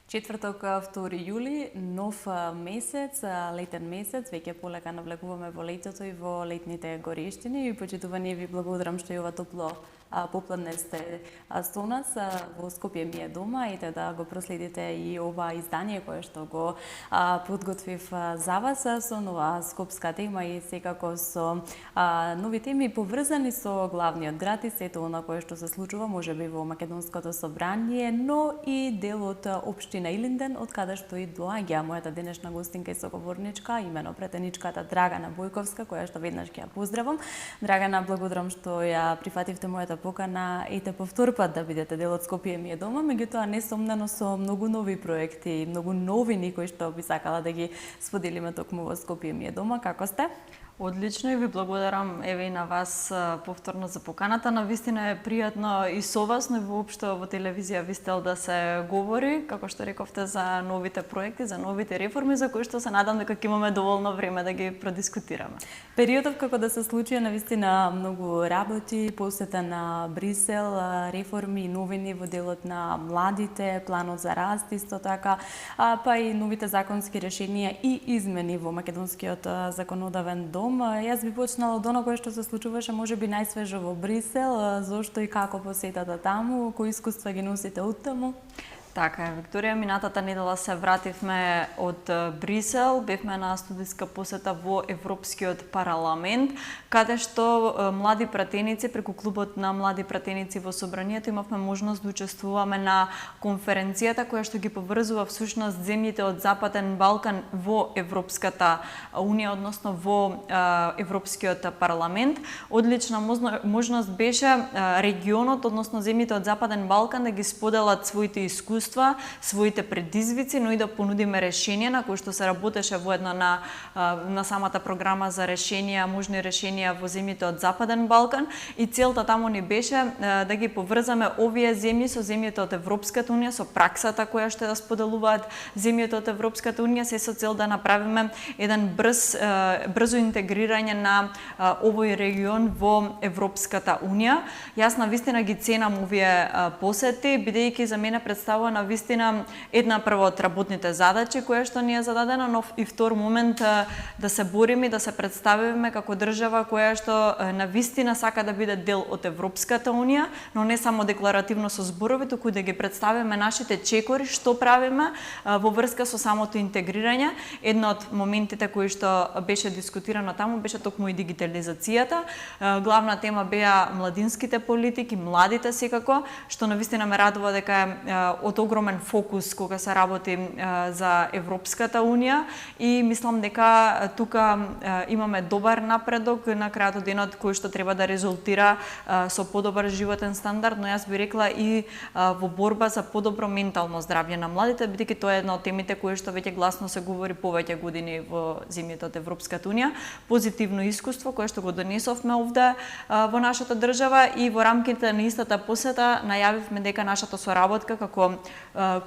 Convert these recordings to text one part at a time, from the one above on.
Четврток, 2 јули, нов месец, летен месец, веќе полека навлегуваме во летото и во летните горештини. И почитувани ви благодарам што и ова топло попладне сте со нас во Скопје ми е дома и да го проследите и ова издание кое што го подготвив за вас со нова скопска тема и секако со нови теми поврзани со главниот град и сето она кое што се случува можеби во Македонското собрание, но и дел од општина Илинден, од каде што и доаѓа мојата денешна гостинка и соговорничка, имено претеничката Драгана Бојковска, која што веднаш ќе ја поздравам. Драгана, благодарам што ја прифативте мојата покана и те повтор пат да бидете дел од Скопје ми е дома, меѓутоа несомнено со многу нови проекти, многу новини кои што би сакала да ги споделиме токму во Скопје ми е дома. Како сте? Одлично и ви благодарам еве и на вас повторно за поканата. Навистина е пријатно и со вас, но и воопшто во телевизија Вистел да се говори, како што рековте, за новите проекти, за новите реформи, за кои што се надам дека ќе имаме доволно време да ги продискутираме. Периодов како да се случи навистина многу работи, посета на Брисел, реформи и новини во делот на младите, планот за раст исто така, па и новите законски решенија и измени во македонскиот законодавен дом. Јас би почнала од оно кое што се случуваше можеби најсвежо во Брисел, зошто и како посетата таму, кои искуства ги носите од таму? Така е, Викторија, минатата недела се вративме од Брисел, бевме на студиска посета во Европскиот парламент, каде што млади пратеници, преку клубот на млади пратеници во Собранието, имавме можност да учествуваме на конференцијата која што ги поврзува всушност земјите од Западен Балкан во Европската унија, односно во Европскиот парламент. Одлична можност беше регионот, односно земјите од Западен Балкан да ги споделат своите искуства, своите предизвици, но и да понудиме решенија на кои што се работеше воедно на самата програма за решенија, можни решенија во земјите од Западен Балкан, и целта таму ни беше да ги поврзаме овие земји со земјите од Европската унија, со праксата која што да споделуваат земјите од Европската унија, се со цел да направиме еден брзо интегрирање на овој регион во Европската унија. Јас навистина ги ценам овие посети, бидејќи за мене представува навистина една прво од работните задачи која што ни е зададена, но и втор момент да се бориме и да се представиме како држава која што навистина сака да биде дел од Европската унија, но не само декларативно со зборови, туку да ги представиме нашите чекори, што правиме во врска со самото интегрирање. Една од моментите кои што беше дискутирано таму беше токму и дигитализацијата. Главна тема беа младинските политики, младите секако, што навистина ме радува дека е од огромен фокус кога се работи за Европската унија, и мислам дека тука имаме добар напредок на крајот од денот кој што треба да резултира со подобар животен стандард, но јас би рекла и во борба за подобро ментално здравје на младите, бидејќи тоа е една од темите кои што веќе гласно се говори повеќе години во земјите од Европската унија. Позитивно искуство кое што го донесовме овде во нашата држава, и во рамките на истата посета најавивме дека нашата соработка како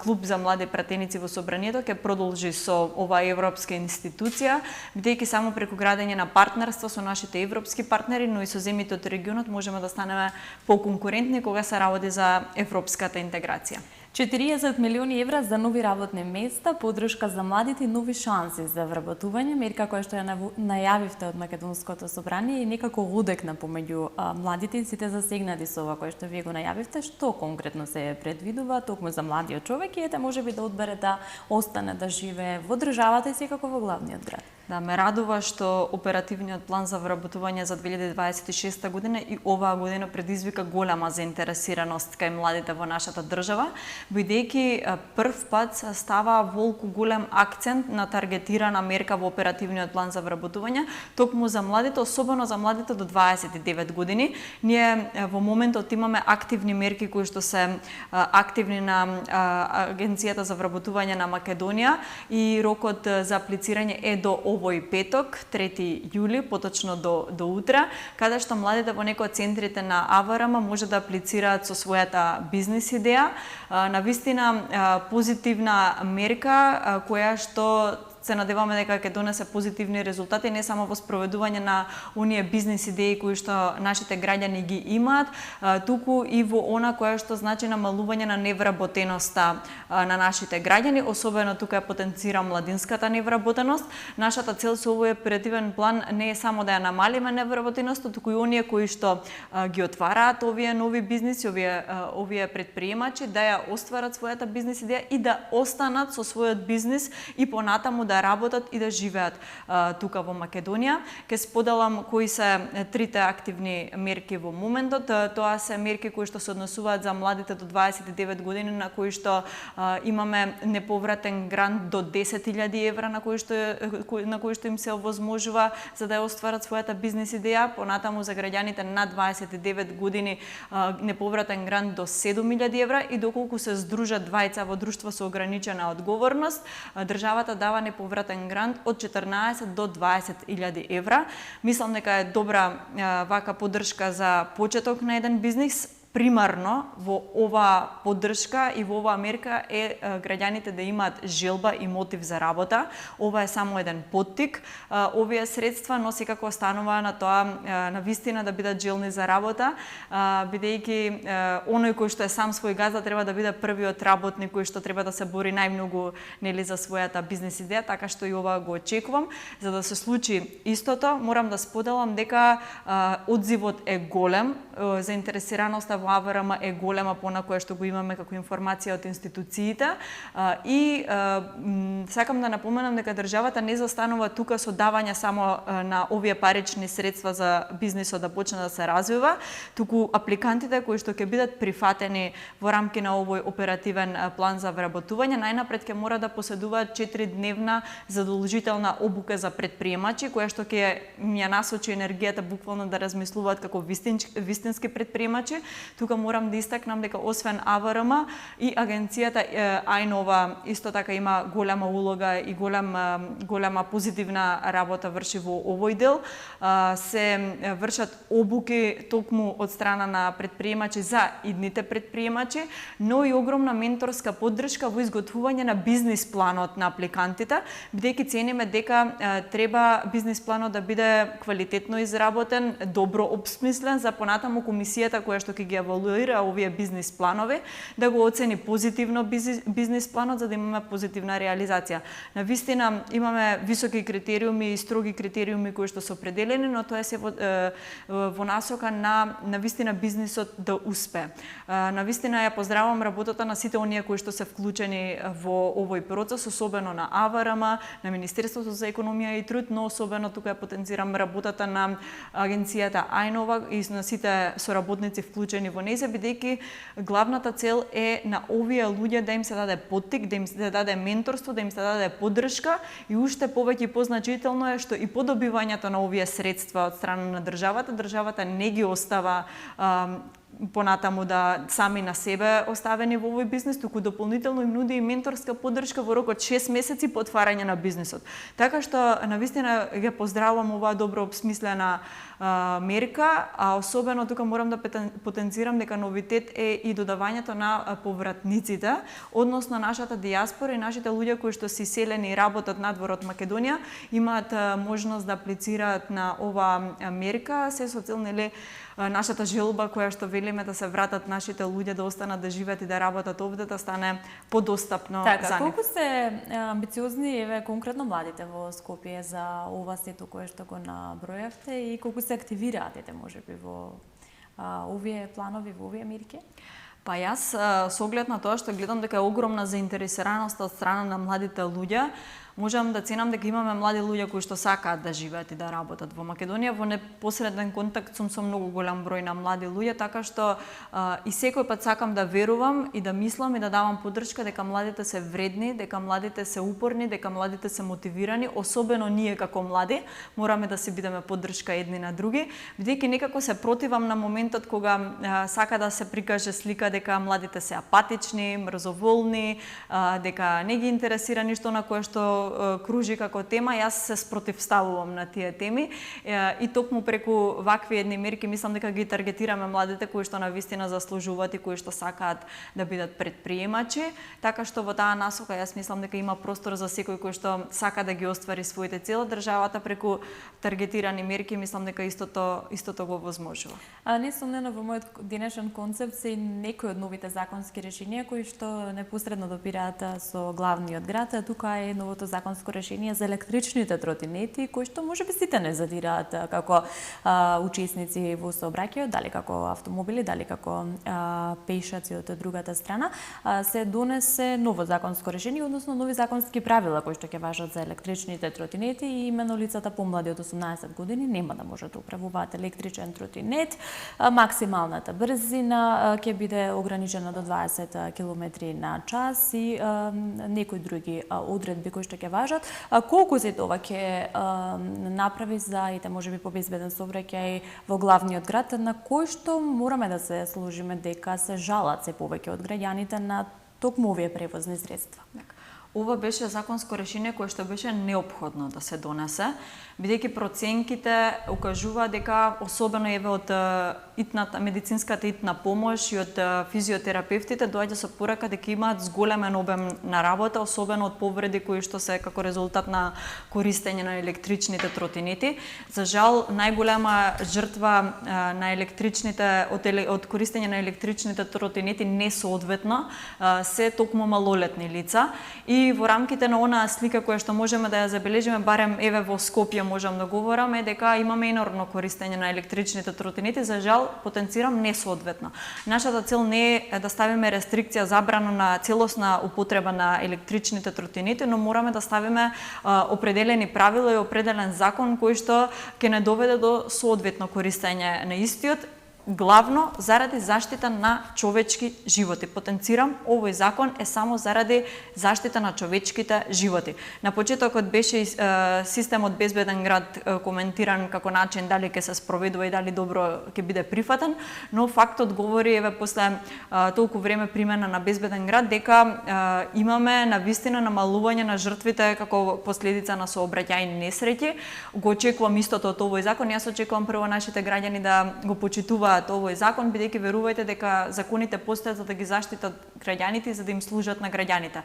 клуб за млади пратеници во Собранието ќе продолжи со оваа европска институција, бидејќи само преку градење на партнерство со нашите европски партнери, но и со земјите од регионот можеме да станеме поконкурентни кога се работи за европската интеграција. 40 милиони евра за нови работни места, подршка за младите и нови шанси за вработување, мерка која што ја најавивте од Македонското собрание и некако одекна помеѓу младите и сите засегнати со ова кое што вие го најавивте. Што конкретно се предвидува токму за младиот човек и може би да одбере да остане да живее во државата и секако во главниот град? Да, ме радува што оперативниот план за вработување за 2026 година и оваа година предизвика голема заинтересираност кај младите во нашата држава, бидејќи прв пат става волку голем акцент на таргетирана мерка во оперативниот план за вработување токму за младите, особено за младите до 29 години. Ние во моментот имаме активни мерки кои што се активни на Агенцијата за вработување на Македонија, и рокот за аплицирање е до овој петок, 3 јули, поточно до утре, каде што младите во некои од центрите на АВРМ може да аплицираат со својата бизнис идеја. Навистина позитивна мерка која што се надеваме дека ќе донесе позитивни резултати не само во спроведување на оние бизнис идеи кои што нашите граѓани ги имаат, туку и во она која што значи намалување на невработеноста на нашите граѓани, особено тука ја потенцира младинската невработеност. Нашата цел со овој оперативен план не е само да ја намалиме невработеноста, туку и оние кои што ги отвараат овие нови бизниси, овие предприемачи да ја остварат својата бизнис идеја и да останат со својот бизнис и понатаму да работат и да живеат тука во Македонија. Ке споделам кои се трите активни мерки во моментот. Тоа се мерки кои што се однесуваат за младите до 29 години, на кои што имаме неповратен грант до 10.000 евра на кои што им се овозможува за да ја остварат својата бизнис идеја. Понатаму за граѓаните над 29 години неповратен грант до 7.000 евра и доколку се здружат двајца во друштво со ограничена одговорност, државата дава неповратен грант од 14 до 20.000 евра. Мислам дека е добра вака поддршка за почеток на еден бизнис. Примарно во ова поддршка и во оваа мерка е граѓаните да имаат желба и мотив за работа. Ова е само еден поттик. Овие средства, но секако останува на тоа на вистина да бидат желни за работа, бидејќи оној кој што е сам свој газда треба да биде првиот работник кој што треба да се бори најмногу нели за својата бизнис идеја, така што и ова го очекувам. За да се случи истото, морам да споделам дека одзивот е голем, заинтересираноста во АВРМ е голема по на кое што го имаме како информација од институциите и сакам да напоменам дека државата не застанува тука со давање само на овие парични средства за бизнисот да почне да се развива, туку апликантите кои што ќе бидат прифатени во рамки на овој оперативен план за вработување најнапред ќе мора да поседуваат 4-дневна задолжителна обука за предприемачи, која што ќе ја насочи енергијата буквално да размислуваат како вистински предприемачи. Тука морам да истакнам дека освен АВРМ и агенцијата Ајнова исто така има голема улога и голема позитивна работа врши во овој дел. Се вршат обуки токму од страна на предприемачи за идните предприемачи, но и огромна менторска поддршка во изготвување на бизнис планот на апликантите, бидејќи цениме дека треба бизнис планот да биде квалитетно изработен, добро обсмислен за понатаму комисијата која што ќе ги евалуира овие бизнис планови, да го оцени позитивно бизнис планот за да имаме позитивна реализација. Навистина имаме високи критериуми и строги критериуми кои што се определени, но тоа се во насока на навистина бизнисот да успе. Навистина ја поздравам работата на сите оние кои што се вклучени во овој процес, особено на АВРМ, на Министерството за економија и труд, но особено тука ја потенцирам работата на агенцијата Ајнова и на сите соработници вклучени во нејзе, бидејќи главната цел е на овие луѓе да им се даде поттик, да им се даде менторство, да им се даде поддршка и уште повеќе и позначително е што и по добивањето на овие средства од страна на државата не ги остава понатаму да сами на себе оставени во овој бизнис, туку дополнително им нуди и менторска поддршка во рок од 6 месеци по отварање на бизнисот. Така што навистина ја поздравувам оваа добро обсмислена мерка, а особено тука морам да потенцирам дека новитет е и додавањето на повратниците, односно нашата дијаспора и нашите луѓе кои што се иселени и работат надвор од Македонија имаат можност да аплицираат на оваа мерка, се со цел нели нашата желба која што велиме да се вратат нашите луѓе да останат да живеат и да работат овде да стане подостапно така, за нив. Колку сте амбициозни еве конкретно младите во Скопје за ова сето кое што го набројавте и колку се активираат можеби во овие планови, во овие мерки? Па јас со оглед на тоа што гледам дека е огромна заинтересираност од страна на младите луѓе, можам да ценам дека имаме млади луѓе кои што сакаат да живеат и да работат во Македонија. Во непосреден контакт сум со многу голем број на млади луѓе, така што и секој пат сакам да верувам и да мислам и да давам поддршка дека младите се вредни, дека младите се упорни, дека младите се мотивирани, особено ние како млади, мораме да се бидеме поддршка едни на други, бидејќи некако се противам на моментот кога сака да се прикаже слика дека младите се апатични, мрзоволни, дека не ги интересира ништо на кое што кружи како тема, јас се спротивставувам на тие теми и токму преку вакви едни мерки мислам дека ги таргетираме младите кои што навистина заслужуваат и кои што сакаат да бидат предприемачи, така што во таа насока јас мислам дека има простор за секој кој што сака да ги оствари своите цели. Државата преку таргетирани мерки мислам дека истото го возможува. Несомнено во мојот денешен концепт се и некои од новите законски решенија кои што непосредно допираат со главниот град. Тука е новото законско решение за електричните тротинети кои што можеби сите не задираат како учесници во сообраќајот, дали како автомобили, дали како пешаци од другата страна. Се донесе ново законско решение, односно нови законски правила кои што ќе важат за електричните тротинети и именно лицата помлади од 18 години нема да можат да управуваат електричен тротинет. Максималната брзина ќе биде ограничена до 20 км на час и некои други одредби кои што ќе важат. Колку се тоа ќе направи за можеби побезбеден сообраќај во главниот град, на кој што мораме да се сложиме дека се жалат се повеќе од граѓаните на токму овие превозни средства. Ова беше законско решение кое што беше неопходно да се донесе, бидејќи проценките укажуваат дека особено еве од медицинската итна помош и од физиотерапевтите доаѓа со порака дека имаат зголемен обем на работа, особено од повреди кои што се како резултат на користење на електричните тротинети. За жал, најголема жртва на електричните од користење на електричните тротинети несоодветно се токму малолетни лица и во рамките на онаа слика која што можеме да ја забележиме, барем еве во Скопје можам да говорам, е дека имаме енормно користење на електричните тротинети, за жал потенцирам несоодветно. Нашата цел не е да ставиме рестрикција забрана на целосна употреба на електричните тротинети, но мораме да ставиме определени правила и определен закон кој што ќе не доведе до соодветно користење на истиот, главно заради заштита на човечки животи. Потенцирам, овој закон е само заради заштита на човечките животи. На почетокот беше системот Безбеден град коментиран како начин дали ќе се спроведува и дали добро ќе биде прифатен, но фактот говори еве после толку време примена на Безбеден град дека имаме навистина намалување на жртвите како последица на сообраќајни несреќи. Го очекувам истото од овој закон. Јас очекувам прво нашите граѓани да го почитуваат овој закон, бидејќи верувајте дека законите постојат за да ги заштитат граѓаните и за да им служат на граѓаните.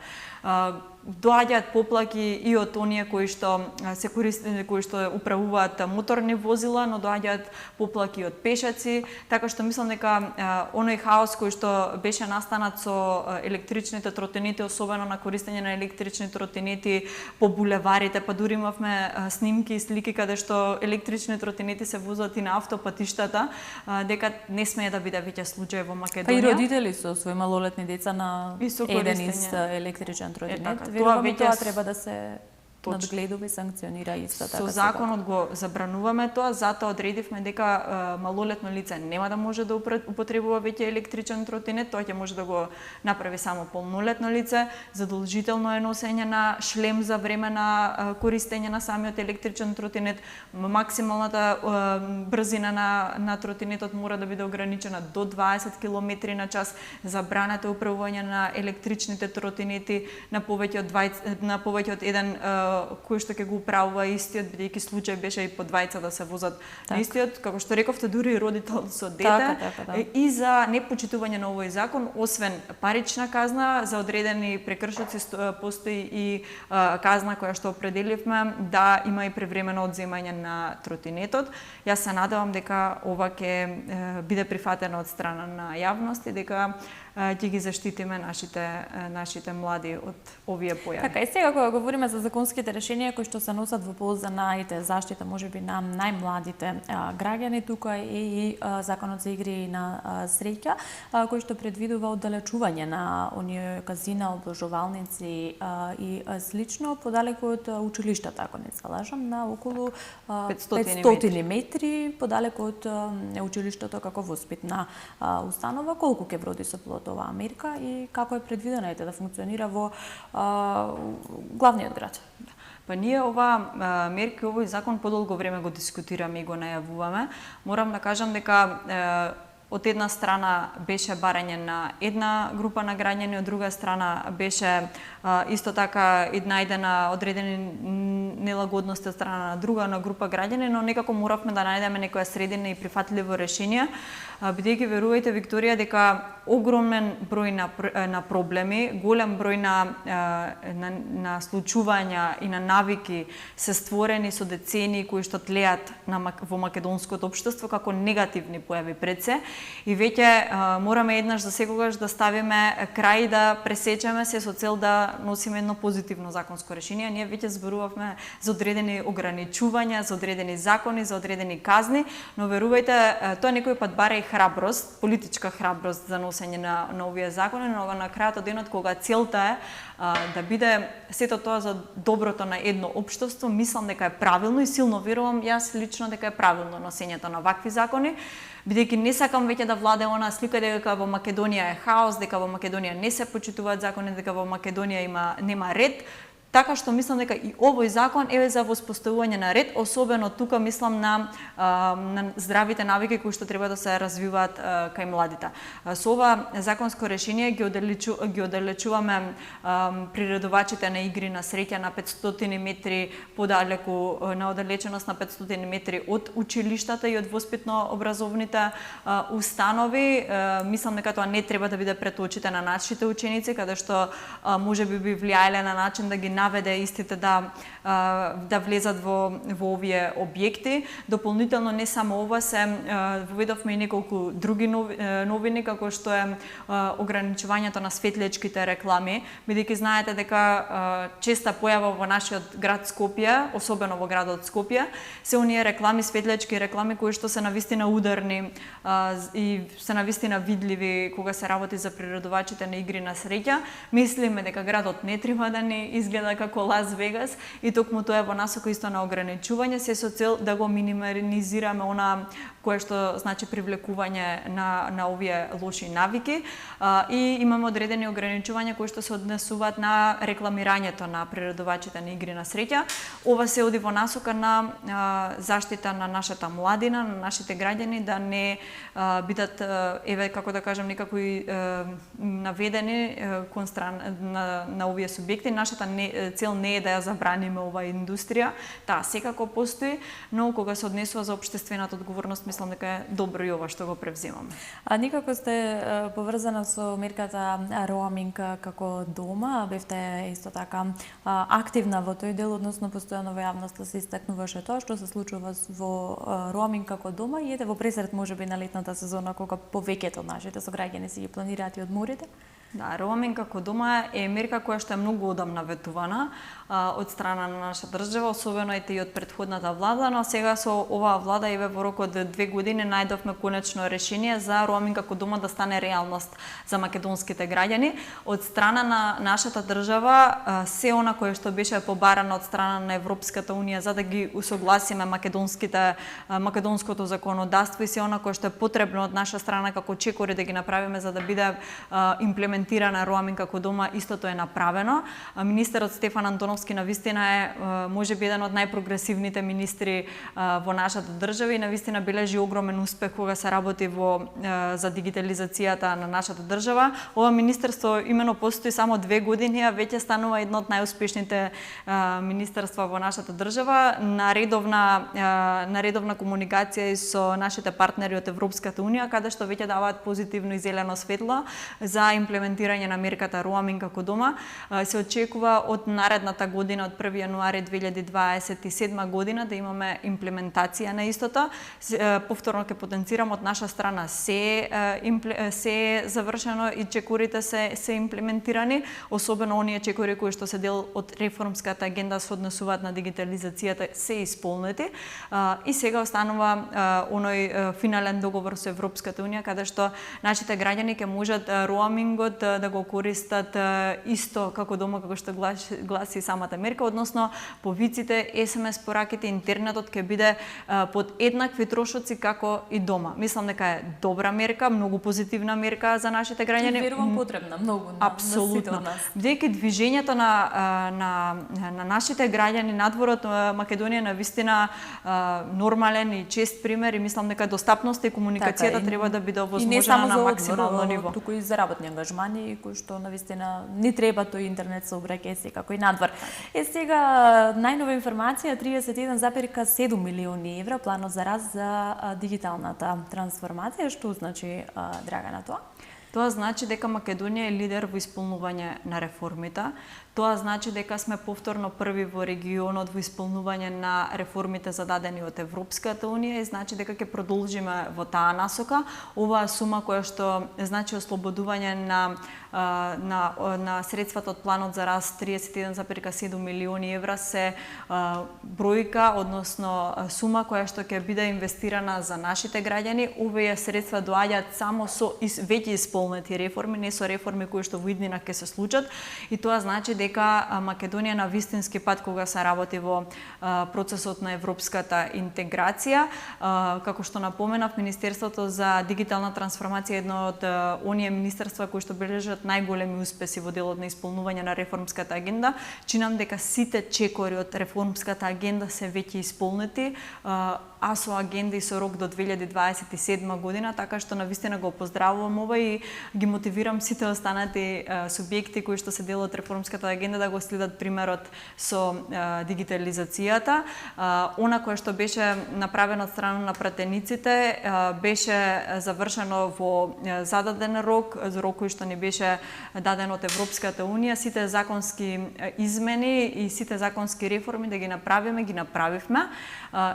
Доаѓаат поплаки и од оние кои што се користат, кои што управуваат моторни возила, но доаѓаат поплаки од пешаци, така што мислам дека оној хаос кој што беше настанат со електричните тротинети, особено на користење на електрични тротинети по булеварите, па дури имавме снимки и слики каде што електрични тротинети се возат и на автопатиштата, дека не смее да биде веќе случај во Македонија. Па и родители со своји малолетни деца на еден ист електричен тротинет. Верувам и тоа треба да се надгледува и санкционира исто така. Со законот го забрануваме тоа, затоа одредивме дека малолетно лице нема да може да употребува веќе електричен тротинет, тоа ќе може да го направи само полнолетно лице. Задолжително е носење на шлем за време на користење на самиот електричен тротинет. Максималната брзина на тротинетот мора да биде ограничена до 20 км на час. Забранете управување на електричните тротинети на повеќе од еден кој што ќе го управува истиот, бидејќи случај беше и по двајца да се возат на истиот, како што рековте, дури и родител со дете. Да. И за непочитување на овој закон, освен парична казна за одредени прекршоци, постои и казна која што определивме да има и превремено одземање на тротинетот. Јас се надевам дека ова ќе биде прифатено од страна на јавност и дека ќе ги заштитиме нашите млади од овие појави. Така, и сега кога говориме за законските решенија кои што се носат во полза на заштита можеби на најмладите граѓани, тука е и законот за игри на среќа, кој што предвидува оддалечување на оние казина, обложувалници и слично подалеку од училиштата, ако не се лажам, на околу 500 метри подалеку од училиштето како воспитна установа. Колку ќе вроди со плод оваа мерка и како е предвидена да функционира во главниот град? Па ние оваа мерка, овој закон подолго време го дискутираме и го најавуваме. Морам да кажам дека од една страна беше барање на една група на граѓани, од друга страна беше исто така најдена одредени нелагодности од страна на друга на група граѓани, но некако моравме да најдеме некоја средина и прифатливо решение, бидејќи верувајте, Викторија, дека огромен број на проблеми, голем број на случувања и на навики се створени со децении кои што тлеат во македонското општество како негативни појави пред се, и веќе мораме еднаш за секогаш да ставиме крај, да пресечеме се со цел да носиме едно позитивно законско решение. Ние веќе зборувавме за одредени ограничувања, за одредени закони, за одредени казни, но верувајте, тоа некој пат бара и храброст, политичка храброст за носење на овие закони, но на крајот од денот кога целта е да биде сето тоа за доброто на едно општество, мислам дека е правилно и силно верувам јас лично дека е правилно носењето на вакви закони, бидејќи не сакам веќе да владе она слика дека во Македонија е хаос, дека во Македонија не се почитуваат закони, дека во Македонија нема ред. Така што мислам дека и овој закон е за воспоставување на ред, особено тука мислам на здравите навики кои што треба да се развиваат кај младите. Со ова законско решение ги оддалечуваме приредувачите на игри на среќа на 500 метри подалеку, на оддалеченост на 500 метри од училиштата и од воспитно-образовните установи. Мислам дека тоа не треба да биде пред очите на нашите ученици, каде што можеби би влијаеле на начин да ги наведе истите да влезат во овие објекти. Дополнително не само ова, се воведовме и неколку други новини, како што е ограничувањето на светлечките реклами, бидејќи знаете дека честа појава во нашиот град Скопје, особено во градот Скопје, се оние реклами, светлечки реклами кои што се навистина ударни и се навистина видливи кога се работи за приредувачите на игри на среќа. Мислиме дека градот не треба да ни изгледа како Лас Вегас и токму тоа е во насока исто на ограничување, се со цел да го минимализираме она кое што значи привлекување на овие лоши навики, и имаме одредени ограничувања кои што се однесуваат на рекламирањето на приредувачите на игри на среќа. Ова се оди во насока на заштита на нашата младина, на нашите граѓани, да не бидат, еве како да кажам, некако и наведени кон страна на овие субјекти. Нашата цел не е да ја забраниме оваа индустрија, таа секако постои, но кога се однесува за општествената одговорност, мислам дека е добро и ова што го превземаме. Никако сте поврзана со мерката роуминг како дома, бевте исто така активна во тој дел, односно постојано во јавноста се истакнуваше тоа што се случува во роуминг како дома и ете во пресред можеби на летната сезона кога повеќето од нашите сограѓани си ги планираат и одморите. Да, роуминг како дома е мерка која што е многу одамна ветувана од страна на нашата држава, особено и од претходната влада, но сега со оваа влада еве во рок од 2 години најдовме конечно решение за роуминг како дома да стане реалност за македонските граѓани. Од страна на нашата држава се она кое што беше побарано од страна на Европската унија за да ги усогласиме македонското законодавство и се она кое што е потребно од наша страна како чекори да ги направиме за да биде имплементирана роуминг како дома, истото е направено. Министерот Стефан Антоновски навистина е можеби еден од најпрогресивните министри во нашата држава и навистина бележи огромен успех кога се работи за дигитализацијата на нашата држава. Ова министерство имено постои само 2 години, а веќе станува едно од најуспешните министерства во нашата држава, на редовна комуникација и со нашите партнери од Европската унија, каде што веќе даваат позитивно и зелено светло за имплементирање на мерката роуминг како дома. Се очекува од наредната година, од 1 јануари 2027 година, да имаме имплементација на истото. Повторно ќе потенцирам, од наша страна се завршено и чекорите се имплементирани, особено оние чекори кои што се дел од реформската агенда се однесуваат на дигитализацијата се исполнети. И сега останува оној финален договор со Европската унија, каде што нашите граѓани ќе можат роумингот јазикот да го користат исто како дома, како што гласи самата мерка, односно повиците, SMS пораките, интернетот ќе биде под еднакви трошоци како и дома. Мислам дека е добра мерка, многу позитивна мерка за нашите граѓани. Верувам потребна многу на сите од нас. Бидејќи движењето на нашите граѓани надвор од Македонија на вистина нормален и чест пример и мислам дека достапноста и комуникацијата треба да биде овозможена на максимално ниво. Туку и за работни ангажмани кои што навистина ни треба тој интернет сообраќај како и надвор. Сега најнова информација 31,7 милиони евра планот за раст за дигиталната трансформација. Што значи, Драгана, тоа? Тоа значи дека Македонија е лидер во исполнување на реформите. Тоа значи дека сме повторно први во регионот во исполнување на реформите зададени од Европската Унија и значи дека ќе продолжиме во таа насока. Оваа сума која што значи ослободување на средствата од планот за раст 31,7 милиони евра се бројка, односно сума која што ќе биде инвестирана за нашите граѓани. Овие средства доаѓаат само со веќе исполнети реформи, не со реформи кои што во иднина ќе се случат, и тоа значи дека Македонија на вистински пат кога се работи во процесот на европската интеграција. Како што напоменав, Министерството за дигитална трансформација е едно од оние министерства кои што бележат најголеми успеси во делот на исполнување на реформската агенда. Чинам дека сите чекори од реформската агенда се веќе исполнети, а со агенди со рок до 2027 година, така што навистина го поздравувам ова и ги мотивирам сите останати субјекти кои што се дел од реформската агенда да го следат примерот со дигитализацијата. Она кое што беше направено од страна на пратениците беше завршено во зададен рок, за рок кој што ни беше даден од Европската Унија. Сите законски измени и сите законски реформи да ги направиме, ги направивме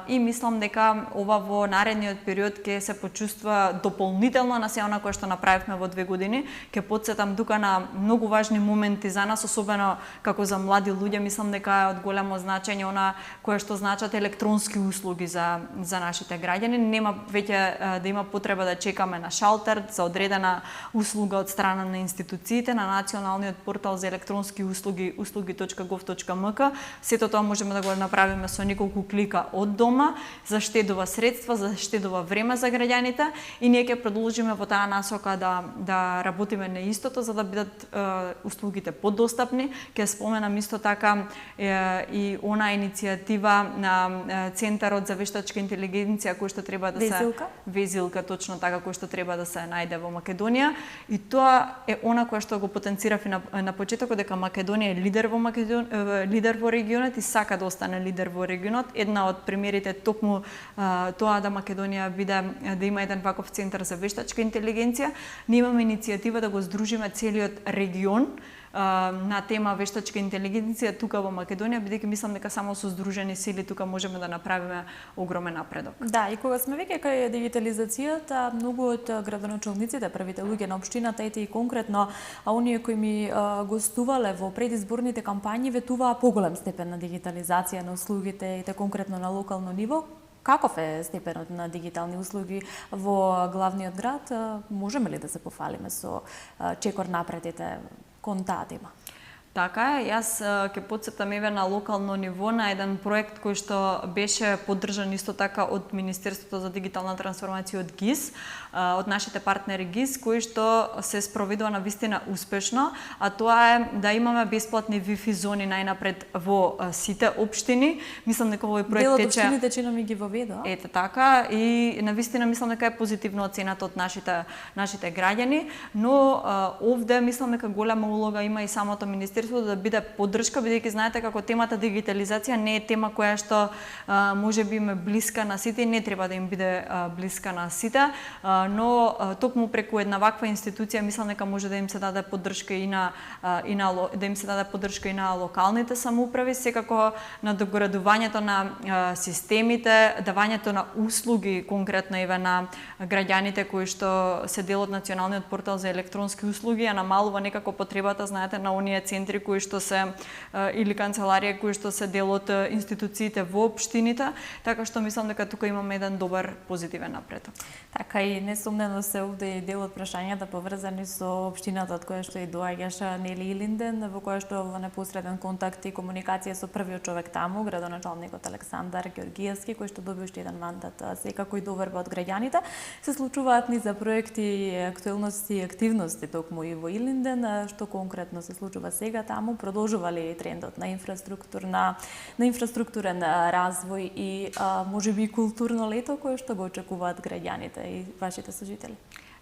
и мислам дека ова во наредниот период ќе се почувства дополнително на се она кое што направивме во 2 години. Ќе потсетам тука на многу важни моменти за нас, особено како за млади луѓе. Мислам дека е од големо значење она кое што значат електронски услуги за нашите граѓани. Нема веќе да има потреба да чекаме на шалтер за одредена услуга од страна на институциите, на националниот портал за електронски услуги uslugi.gov.mk. Сето тоа можеме да го направиме со неколку клика од дома, заштедува средства, заштедува време за граѓаните и ние ќе продолжиме во таа насока да работиме на истото за да бидат услугите подостапни. Ќе споменам исто така и она иницијатива на Центарот за вештачка интелигенција кој што треба да се Везилка, точно така, кој што треба да се најде во Македонија, и тоа е она кое што го потенцирав и на почетокот, дека Македонија е лидер во регионот и сака да остане лидер во регионот. Една од примерите токму тоа да Македонија да има еден ваков центар за вештачка интелигенција. Ние имаме иницијатива да го здружиме целиот регион на тема вештачка интелигенција тука во Македонија, бидејќи мислам дека само со здружени сили тука можеме да направиме огромен напредок. Да, и кога сме веќе кај дигитализацијата, многу од градоначалниците, првите луѓе на општината, ете и конкретно оние кои ми гостувале во предизборните кампањи, ветуваа поголем степен на дигитализација на услугите, ете конкретно на локално ниво. Каков е степенот на дигитални услуги во главниот град? Можеме ли да се пофалиме со чекор напредите кон таа тема? Така е, јас ќе потсетам еве на локално ниво на еден проект кој што беше поддржан исто така од Министерството за дигитална трансформација од ГИС, од нашите партнери ГИС, кој што се спроведува на вистина успешно, а тоа е да имаме бесплатни Wi-Fi зони најнапред во сите општини. Мислам дека овој проект тече. Дел од општините чинам и ги воведува. Ете така, и на вистина мислам дека е позитивно оцената од нашите граѓани, но овде мислам дека голема улога има и самото Министерство да биде поддршка, бидејќи знаете како темата дигитализација не е тема која што може би им е блиска на сите и не треба да им биде блиска на сите, но токму преку една ваква институција мислам дека може да им се даде поддршка и на локалните самоуправи, секако на доградувањето на системите, давањето на услуги конкретно еве на граѓаните кои што се дел од националниот портал за електронски услуги, а намалува некако потребата, знаете, на оние центри центри кои што се или канцеларија кои што се дел од институциите во општините, така што мислам дека тука имаме еден добар позитивен напредок. Така и несумнено се овде и дел од прашањата поврзани со општината од која што и доаѓаше Нели Илинден, во која што во непосреден контакт и комуникација со првиот човек таму, градоначалникот Александар Ѓоргиевски, кој што доби уште еден мандат, секако и доверба од граѓаните, се случуваат ни за проекти, актуелности и активности токму и во Илинден, што конкретно се случува сега таму, продолжува ли трендот на инфраструктурен развој и можеби културно лето кое што го очекуваат граѓаните и вашите сожители?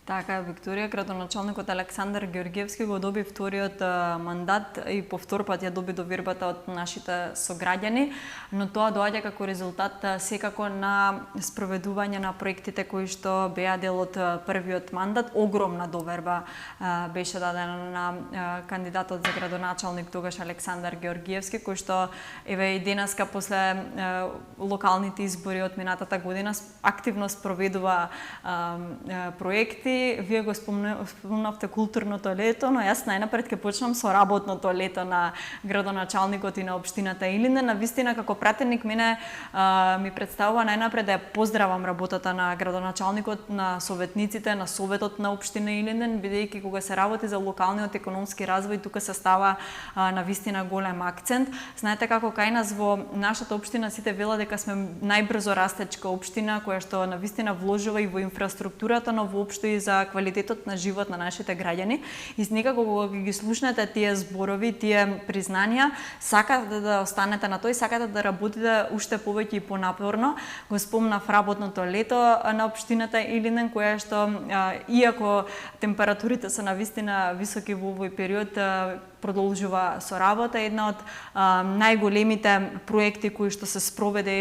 Така, Викторија, градоначалникот Александар Ѓоргиевски го доби вториот мандат и по втор пат ја доби довербата од нашите сограѓани, но тоа доаѓа како резултат секако на спроведување на проектите кои што беа дел од првиот мандат. Огромна доверба беше дадена на кандидатот за градоначалник тогаш Александар Ѓоргиевски, кој што еве и денеска после локалните избори од минатата година активно спроведува проекти. Вие го спомнавте културното лето, но јас најнапред ќе почнам со работното лето на градоначалникот и на општината Илинден. Навистина како пратеник мене ми представува најнапред да ја поздравам работата на градоначалникот, на советниците, на советот на општина Илинден, бидејќи кога се работи за локалниот економски развој, тука се става навистина голем акцент. Знаете како кај нас во нашата општина сите велат дека сме најбрзо растечка општина која што навистина вложува и во инфраструктурата, но воопшто и за квалитетот на живот на нашите граѓани. И некако кога ги слушнете тие зборови, тие признанија, сакате да останете на тој, сакате да работите уште повеќе и понапорно. Го спомнав работното лето на општината Илинден, која што иако температурите се навистина високи во овој период, продолжува со работа. Една од најголемите проекти кои што се спроведе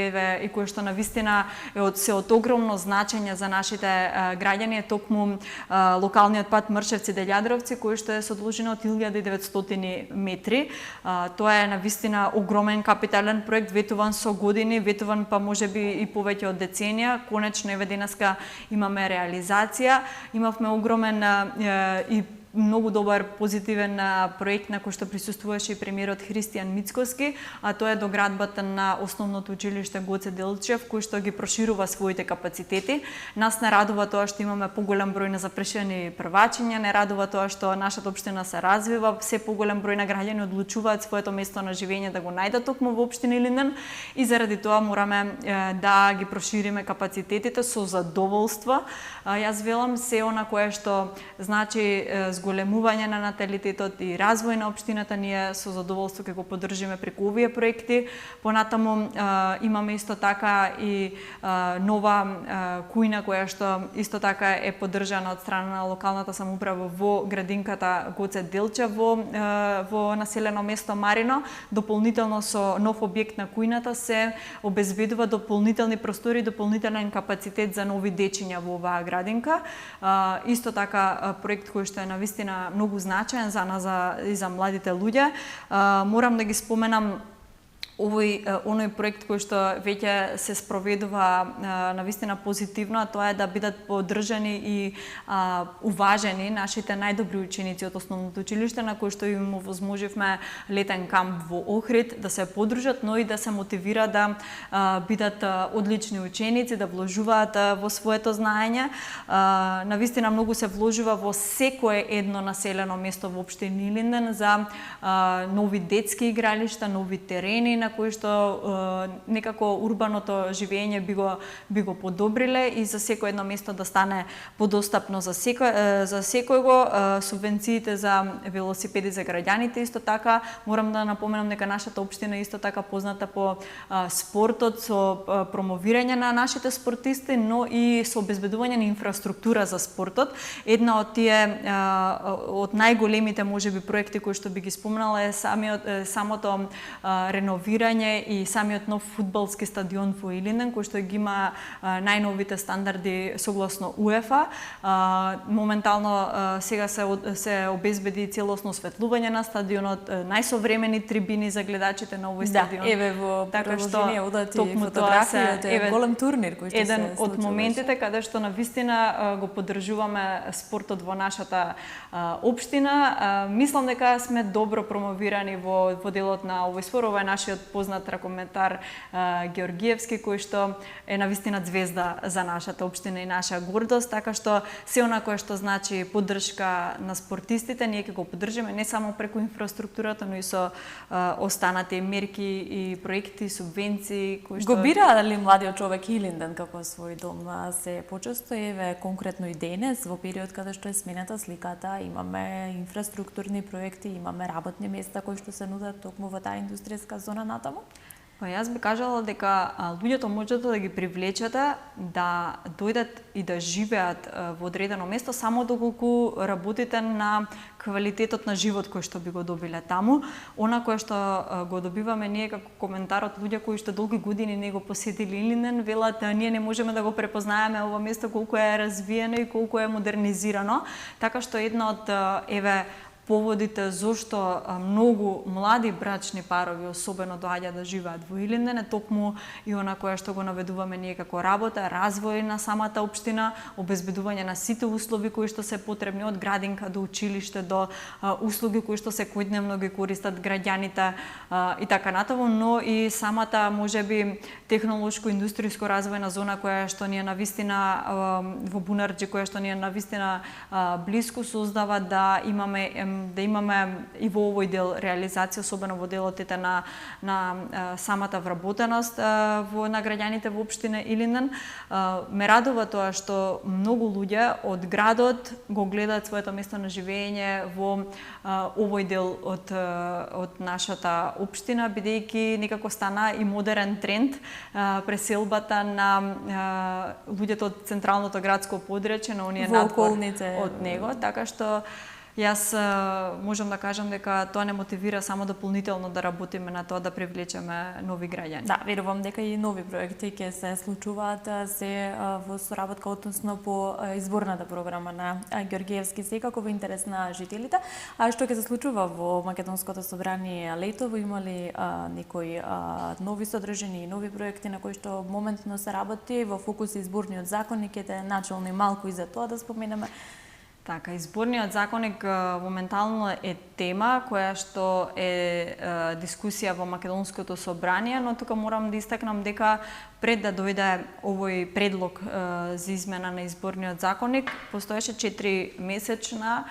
и кои што навистина се од огромно значење за нашите граѓани е токму локалниот пат Мршевци-Делјадровци, кој што е со должина од 1900 метри. Тоа е навистина огромен капитален проект, ветуван со години, ветуван па можеби и повеќе од деценија. Конечно еве денеска имаме реализација. Имавме огромен и многу добар позитивен проект на кој што присуствуваше и премиерот Христијан Мицкоски, а тоа е доградбата на основното училиште Гоце Делчев, кој што ги проширува своите капацитети. Нас не радува тоа што имаме поголем број на запрешени првачиња, не радува тоа што нашата општина се развива, се поголем број на граѓани одлучуваат своето место на живење да го најдат токму во општина Илинден и заради тоа мораме да ги прошириме капацитетите со задоволство. Јас велам се она кое што значи зголемување на наталитетот и развој на општината, ние со задоволство ќе го поддржиме преку овие проекти. Понатаму имаме исто така и нова кујна која што исто така е поддржана од страна на локалната самоуправа во градинката Гоце Делчев во населено место Марино. Дополнително со нов објект на кујната се обезбедува дополнителни простори, дополнителен капацитет за нови дечиња во оваа градинка. Исто така проект кој што е навистина многу значаен за нас и за младите луѓе. Морам да ги споменам оној проект кој што веќе се спроведува навистина позитивно, а тоа е да бидат поддржани и уважени нашите најдобри ученици од основното училиште, на кои што им овозможивме летен камп во Охрид, да се подружат, но и да се мотивира да бидат одлични ученици, да вложуваат во своето знаење. Навистина многу се вложува во секое едно населено место во општина Илинден за нови детски игралишта, нови терени на кои што некако урбаното живење би го подобриле и за секој едно место да стане подостапно за секојго. Субвенциите за велосипеди за граѓаните исто така. Морам да напоменам дека нашата општина е исто така позната по спортот, со промовирање на нашите спортисти, но и со обезбедување на инфраструктура за спортот. Една од тие од најголемите можеби проекти кои што би ги спомнала е самото реновирање планирање и самиот нов фудбалски стадион во Илинден, кој што ги има најновите стандарди согласно УЕФА. Моментално сега се обезбеди целосно осветлување на стадионот, најсовремени трибини за гледачите на овој стадион. Да, еве во приложение одати фотографија, е голем турнир кој што се еден случува. од моментите каде што навистина го поддржуваме спортот во нашата општина. Мислам дека сме добро промовирани во делот на овој спор. Ова е нашиот познат ракометар Георгиевски, кој што е навистина звезда за нашата општина и наша гордост, така што се она кое што значи поддршка на спортистите, ние ќе го поддржиме не само преку инфраструктурата, но и со останати мерки и проекти, субвенции кои што го бира ли младиот човек Илинден како свој дом? Се почесто еве конкретно и денес во период каде што е смената сликата, имаме инфраструктурни проекти, имаме работни места кои што се нудат токму во таа индустријска зона натаму? Па јас би кажала дека луѓето можете да ги привлечете да дојдат и да живеат во одредено место само доколку работите на квалитетот на живот кој што би го добиле таму. Она кое што го добиваме ние како коментар од луѓе кои што долги години не го посетили Илинден, велат ние не можеме да го препознаеме ова место колку е развиено и колку е модернизирано, така што една од поводите зошто многу млади брачни парови особено доаѓаат да живеат во Илинден е токму и она кое што го наведуваме ние како работа, развој на самата општина, обезбедување на сите услови кои што се потребни од градинка до училиште до услуги кои што секојдневно ги користат граѓаните и така натаму, но и самата можеби технолошко индустријско развојна зона која што ни е навистина во Бунарџи, која што ни е навистина блиску, создава да имаме и во овој дел реализација, особено во делотите на самата вработеност на граѓаните во општина Илинден. Ме радува тоа што многу луѓе од градот го гледаат своето место на живење во овој дел од нашата општина, бидејќи некако стана и модерен тренд преселбата на луѓето од централното градско подречје на оние надвор од него, така што јас можам да кажам дека тоа не мотивира само дополнително да работиме на тоа да привлечеме нови граѓани. Да, верувам дека и нови проекти ќе се случуваат се во соработка, односно по изборната програма на Георгиевски, секако во интерес на жителите. А што ќе се случува во Македонското собрание летово, има ли некои нови содржини и нови проекти на кои што моментно се работи во фокус изборниот законник, ете начелно и малку и за тоа да споменеме? Така, изборниот законник моментално е тема која што е дискусија во Македонското собрание, но тука морам да истакнам дека пред да дојде овој предлог за измена на изборниот законник, постоеше 4-месечна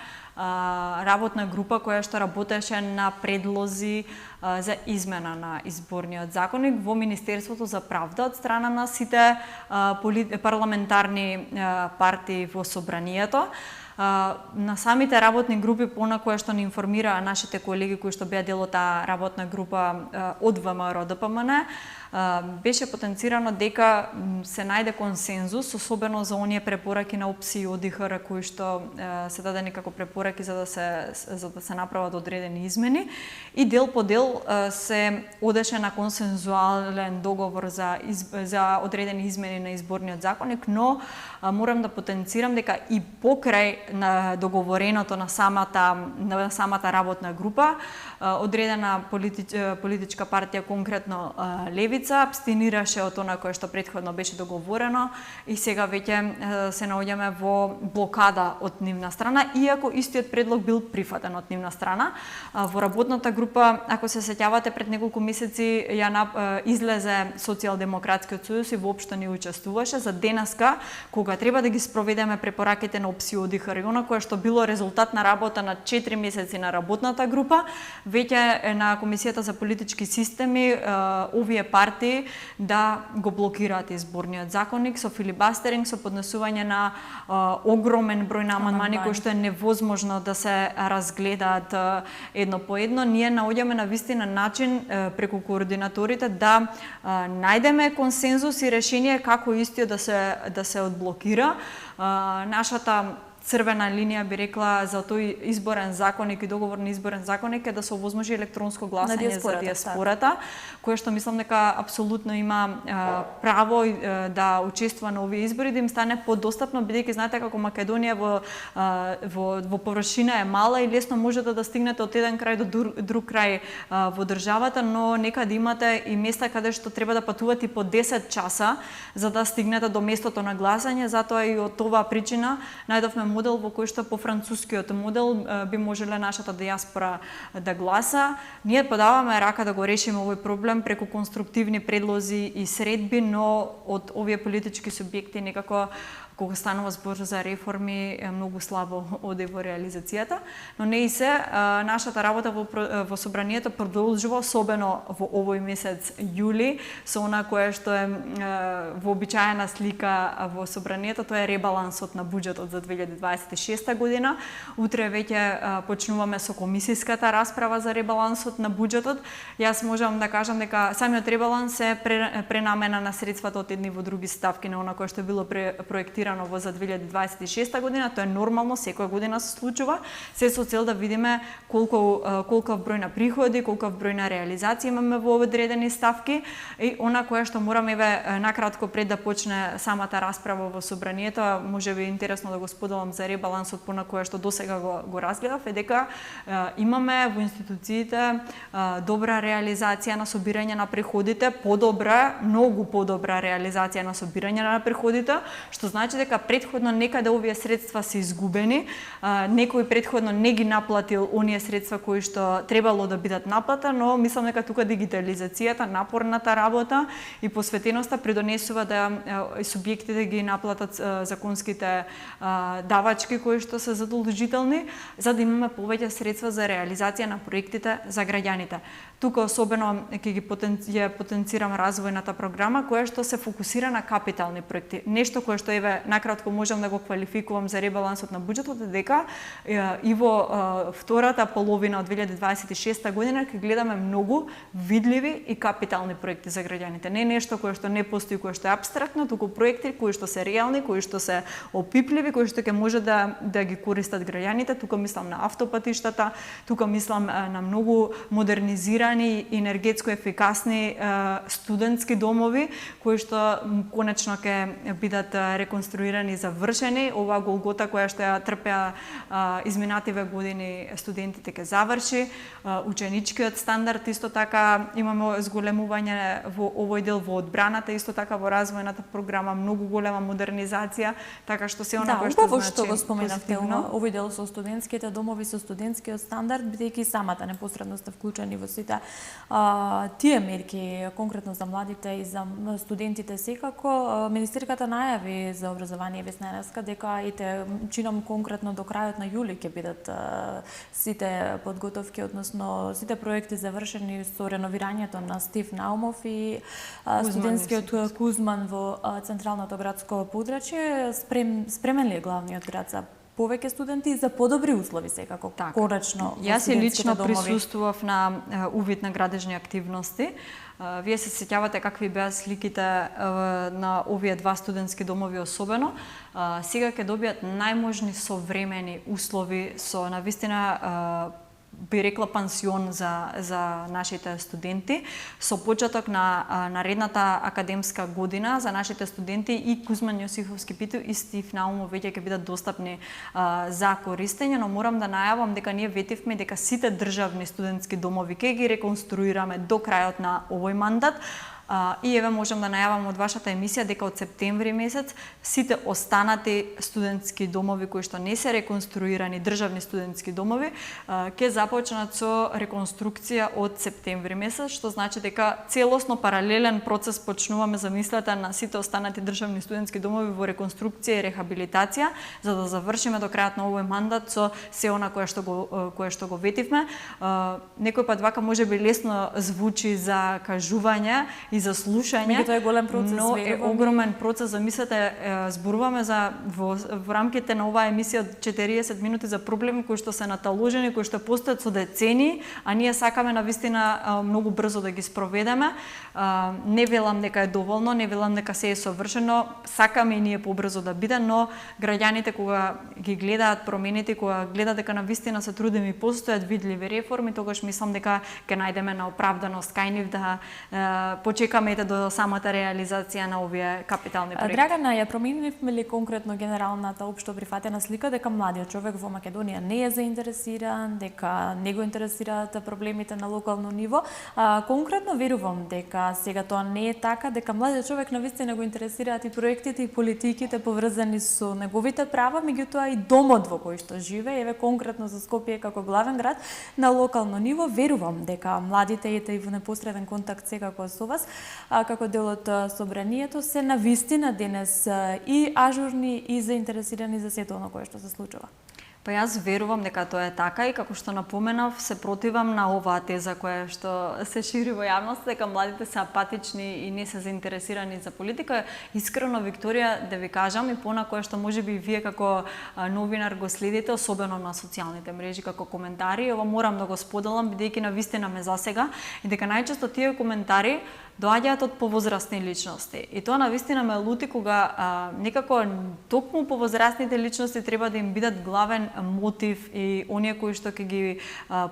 работна група која што работеше на предлози за измена на изборниот законник во Министерството за правда од страна на сите парламентарни партии во собранието. На самите работни групи, по она кое што ни информираа нашите колеги кои што беа дел од таа работна група од ВМРО ДПМН, беше потенцирано дека се најде консензус, особено за оние препораки на ОПСИ и ОДИХР кои што се дадени како препораки за да се направат одредени измени, и дел по дел се одеше на консензуален договор за одредени измени на изборниот законник, но морам да потенцирам дека и покрај на договореното на самата работна група, одредена политичка партија, конкретно Левица, абстинираше од она кое што претходно беше договорено и сега веќе се наоѓаме во блокада од нивна страна, иако истиот предлог бил прифатен од нивна страна. Во работната група, ако се сеќавате, пред неколку месеци излезе Социјалдемократскиот сојуз и воопшто не учествуваше. За денеска, кога треба да ги спроведеме препораките на ОПСИ и ОДИХР, она кое што било резултат на работа на 4 месеци на работната група, веќе на Комисијата за политички системи овие партии да го блокираат изборниот законник со филибастеринг, со поднесување на огромен број на амандмани кои што е невозможно да се разгледаат едно по едно. Ние наоѓаме на вистина начин преку координаторите да најдеме консензус и решение како истиот да се одблокира. Нашата црвена линија би рекла за тој изборен законник и договорен изборен законник е да се овозможи електронско гласање за диаспората, кое што мислам дека апсолутно има право да учествува на овие избори, да им стане подостапно, бидејќи знаете како Македонија во површина е мала и лесно можете да стигнете од еден крај до друг крај во државата, но некаде имате и места каде што треба да патувате по 10 часа за да стигнете до местото на гласање, затоа и од оваа причина најдовме модел во кој што по францускиот модел би можеле нашата диаспора да гласа. Ние подаваме рака да го решиме овој проблем преку конструктивни предлози и средби, но од овие политички субјекти некако кога станува збор за реформи, многу слабо оде во реализацијата, но не и се, нашата работа во собранието продолжува, особено во овој месец јули, со она кое што е вообичаена слика во собранието, тоа е ребалансот на буџетот за 2026 година. Утре веќе почнуваме со комисиската расправа за ребалансот на буџетот. Јас можам да кажам дека самиот ребаланс е пренамена на средствата од едни во други ставки на она кое што било проектирано во за 2026 година. Тоа е нормално, секоја година се случува, се со цел да видиме колков број на приходи, колков број на реализација имаме во одредени ставки и она кое што мораме накратко пред да почне самата расправа во собранието, можеби интересно да го споделам за ребалансот по на кое што досега го разгледав, е дека имаме во институциите добра реализација на собирање на приходите, подобра, многу подобра реализација на собирање на приходите, што значи дека претходно некаде овие средства се изгубени, некој претходно не ги наплатил оние средства кои што требало да бидат наплата, но мислам дека тука дигитализацијата, напорната работа и посветеноста придонесува да субјектите ги наплатат законските давачки кои што се задолжителни, за да имаме повеќе средства за реализација на проектите за граѓаните. Тука особено ќе ги потенцирам развојната програма која што се фокусира на капитални проекти. Нешто кое што еве накратко можам да го квалификувам за ребалансот на буџетот е дека и во втората половина од 2026 година ќе гледаме многу видливи и капитални проекти за граѓаните. Не нешто кое што не постои, кое што е апстрактно, туку проекти кои што се реални, кои што се опипливи, кои што ќе може да ги користат граѓаните. Тука мислам на автопатиштата, тука мислам на многу модернизирани и енергетско ефикасни студентски домови кои што конечно ќе бидат реконструирани и завршени. Оваа голгота која што ја трпеа изминативе години студентите ќе заврши. Ученичкиот стандард исто така имаме зголемување во овој дел, во одбраната исто така во развојната програма многу голема модернизација, така што се она кое што значи што го споменавте овој дел со студентските домови, со студентскиот стандард, бидејќи самата непосредно сте вклучени во сите тие мерки конкретно за младите и за студентите секако. Министерката најави за образование Весна Еневска дека чинам конкретно до крајот на јули ќе бидат сите подготовки, односно сите проекти завршени со реновирањето на Стив Наумов и студентскиот Кузман во централното градско подрачје. Спремен ли е главниот град за повеќе студенти и за подобри услови секако? Конечно. Јас лично присуствував на увид на градежни активности. Вие се сеќавате какви беа сликите на овие два студентски домови особено. Сега ќе добијат најможни современи услови со навистина би рекла пансион за нашите студенти, со почеток на наредната академска година за нашите студенти и Кузман Јосифовски Питу и Стив Наумов веќе ќе бидат достапни за користење, но морам да најавам дека ние ветивме дека сите државни студентски домови ќе ги реконструираме до крајот на овој мандат. И еве можам да најавам од вашата емисија дека од септември месец сите останати студентски домови кои што не се реконструирани, државни студентски домови, ќе започнат со реконструкција од септември месец, што значи дека целосно паралелен процес почнуваме, замислете, на сите останати државни студентски домови во реконструкција и рехабилитација, за да завршиме до крајот на овој мандат со се она кое што го ветивме. Некој пат вака можеби лесно звучи за кажување и и за слушање. Меѓутоа е голем процес, но е верувам. огромен процес. Замислете, зборуваме за во рамките на оваа емисија од 40 минути за проблеми кои што се наталожени, кои што постојат со децени, а ние сакаме навистина многу брзо да ги спроведеме. Не велам дека е доволно, не велам дека се е совршено, сакаме и ние побрзо да биде, но граѓаните кога ги гледаат промените, кога гледаат дека навистина се трудиме и постојат видливи реформи, тогаш мислам дека ќе најдеме на оправданост кај нив да почекаме до самата реализација на овие капитални проекти. Драгана, ја променивме ли конкретно генералната општо прифатена слика дека младиот човек во Македонија не е заинтересиран, дека не го интересираат проблемите на локално ниво? Конкретно верувам дека сега тоа не е така, дека младиот човек навистина го интересираат и проектите и политиките поврзани со неговите права, меѓутоа и домот во кој што живее, еве конкретно за Скопје како главен град на локално ниво, верувам дека младите ете и во непосреден контакт секако со вас, како дел од собранието, се навистина денес и ажурни и заинтересирани за сето оно кое што се случува. Па јас верувам дека тоа е така и како што напоменав, се противам на оваа теза која што се шири во јавноста дека младите се апатични и не се заинтересирани за политика. Искрено, Викторија, да ви кажам и пона која што можеби вие како новинар го следите, особено на социјалните мрежи како коментари, ова морам да го споделам бидејќи навистина ме засега и дека најчесто тие коментари доаѓаат од повозрасни личности. И тоа навистина ме лути кога некако токму повозрасните личности треба да им бидат главен мотив и оние кои што ќе ги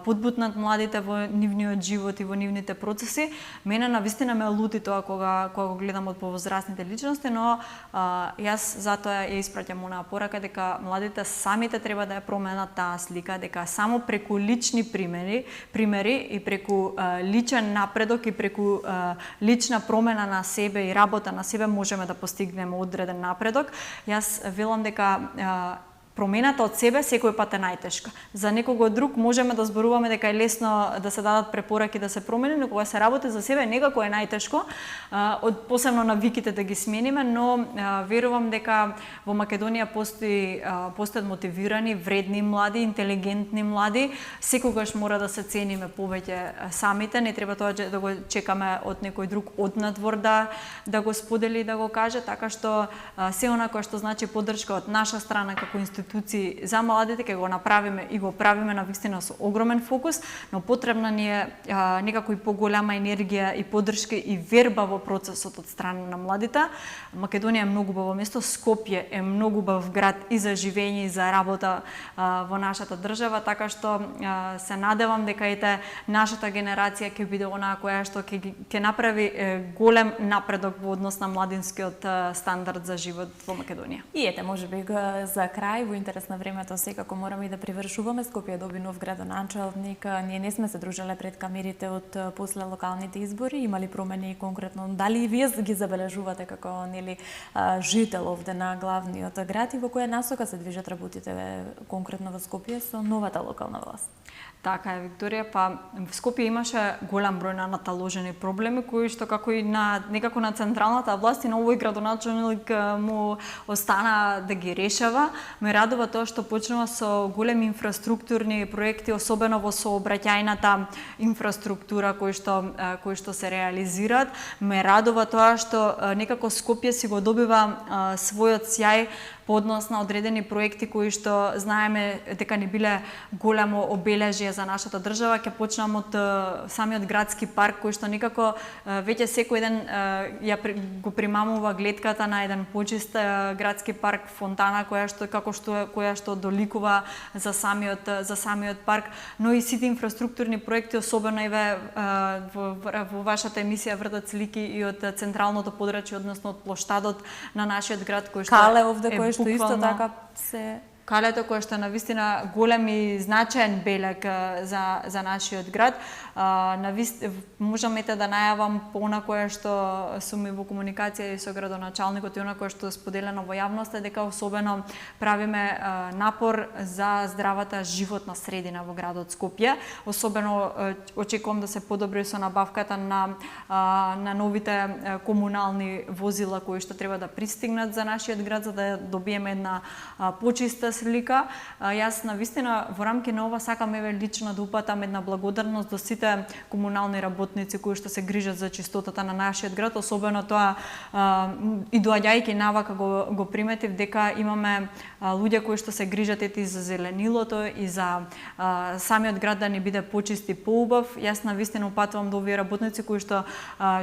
подбутнат младите во нивниот живот и во нивните процеси. Мене навистина ме лути тоа кога го гледам од повозрасните личности, но јас затоа ја испраќам онаа порака дека младите самите треба да ја променат таа слика, дека само преку лични примери и преку личен напредок и преку лична промена на себе и работа на себе можеме да постигнеме одреден напредок. Јас велам дека промената од себе секој пат е најтешка. За некого друг можеме да зборуваме дека е лесно да се дадат препораки да се промени, но кога се работи за себе некако е најтешко, посебно навиките да ги смениме, но верувам дека во Македонија постојат мотивирани, вредни млади, интелигентни млади. Секогаш мора да се цениме повеќе самите, не треба тоа да го чекаме од некој друг однадвор да го сподели и да го каже, така што се она кое што значи поддршка од наша страна како институција за младите ќе го направиме и го правиме навистина со огромен фокус, но потребна ни е некако и поголема енергија и поддршка и верба во процесот од страна на младите. Македонија е многу убаво место, Скопје е многу убав град и за живење и за работа во нашата држава, така што се надевам дека ете нашата генерација ќе биде онаа која што ќе направи голем напредок во однос на младинскиот стандард за живот во Македонија. И ете, можеби за крај, во интерес на времето, секако мораме и да привршуваме. Скопје доби нов градоначалник. Ние не сме се дружеле пред камерите од после локалните избори. Имали промени конкретно? Дали и вие ги забележувате како жител овде на главниот град и во која насока се движат работите конкретно во Скопје со новата локална власт? Така е, Викторија, па в Скопје имаше голем број на наталожени проблеми кои што како и некако на централната власт и на овој градоначалник му остана да ги решава. Ме радува тоа што почнува со големи инфраструктурни проекти, особено во сообраќајната инфраструктура кои што се реализираат. Ме радува тоа што некако Скопје си го добива својот сјај по однос на одредени проекти кои што знаеме дека не биле големо обележје за нашата држава. Ќе почнам од самиот градски парк кој што некако веќе секој ден го примамува гледката на еден почист градски парк, фонтана која што доликува за самиот парк, но и сите инфраструктурни проекти, особено еве во вашата емисија вртат слики и од централното подрачје, односно од плоштадот на нашиот град кој што Кале овде кој што исто така се Калето кој што е навистина голем и значаен белег за нашиот град. Можам да најавам по она кое што сум и во комуникација и со градоначалникот и она кое што е споделено во јавноста, дека особено правиме напор за здравата животна средина во градот Скопје. Особено очекувам да се подобри со набавката на новите комунални возила кои што треба да пристигнат за нашиот град, за да добиеме една почиста слика. Јас навистина во рамки на ова сакам еве лично да упатам една благодарност до сите комунални работници кои што се грижат за чистотата на нашиот град, особено тоа и доаѓајќи навака го приметив дека имаме луѓе кои што се грижат и за зеленилото и за самиот град да ни биде почист и поубав. Јас навистина упатувам до овие работници кои што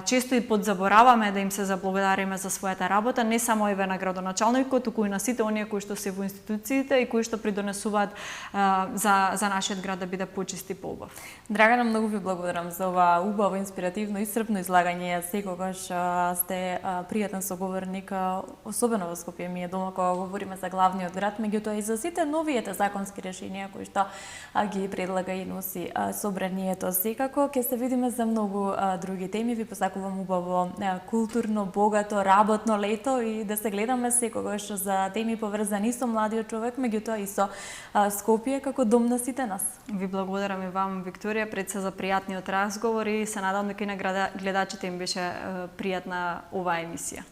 често и подзабораваме да им се заблагодариме за својата работа, не само еве на градоначалникот, туку и на сите оние кои што се во институциите и кои што придонесуваат за нашиот град да биде почист и поубав. Драгана, многу ви благодарам за ова убаво, инспиративно и исцрпно излагање. Секогаш сте пријатен соговорник, особено во Скопје ми е дома кога говориме за главниот град, меѓутоа и за сите новиите законски решенија кои што ги предлага и носи собранието. Секако ќе се видиме за многу други теми. Ви посакувам убаво, културно, богато, работно лето и да се гледаме секогаш за теми поврзани со младиот човек, меѓутоа и со Скопје како дом на сите нас. Ви благодарам и вам, Викторија, пред се за пријатниот разговор и се надам дека и на гледачите им беше пријатна оваа емисија.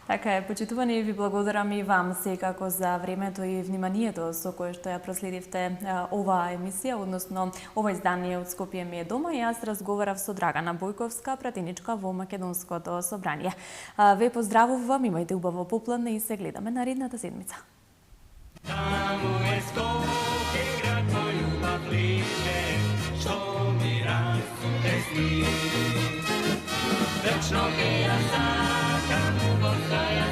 Така е, почитувани, ви благодарам и вам секако за времето и вниманието со кое што ја проследивте оваа емисија, односно ова издание од Скопје ми е дома. Јас разговарав со Драгана Бојковска, пратеничка во Македонското собрание. Ве поздравувам, имајте убаво попладне и се гледаме наредната седмица. Таму е Скопје, град мој љубав лише, што ми расуте сни. Вечно ќе ја сакам во своја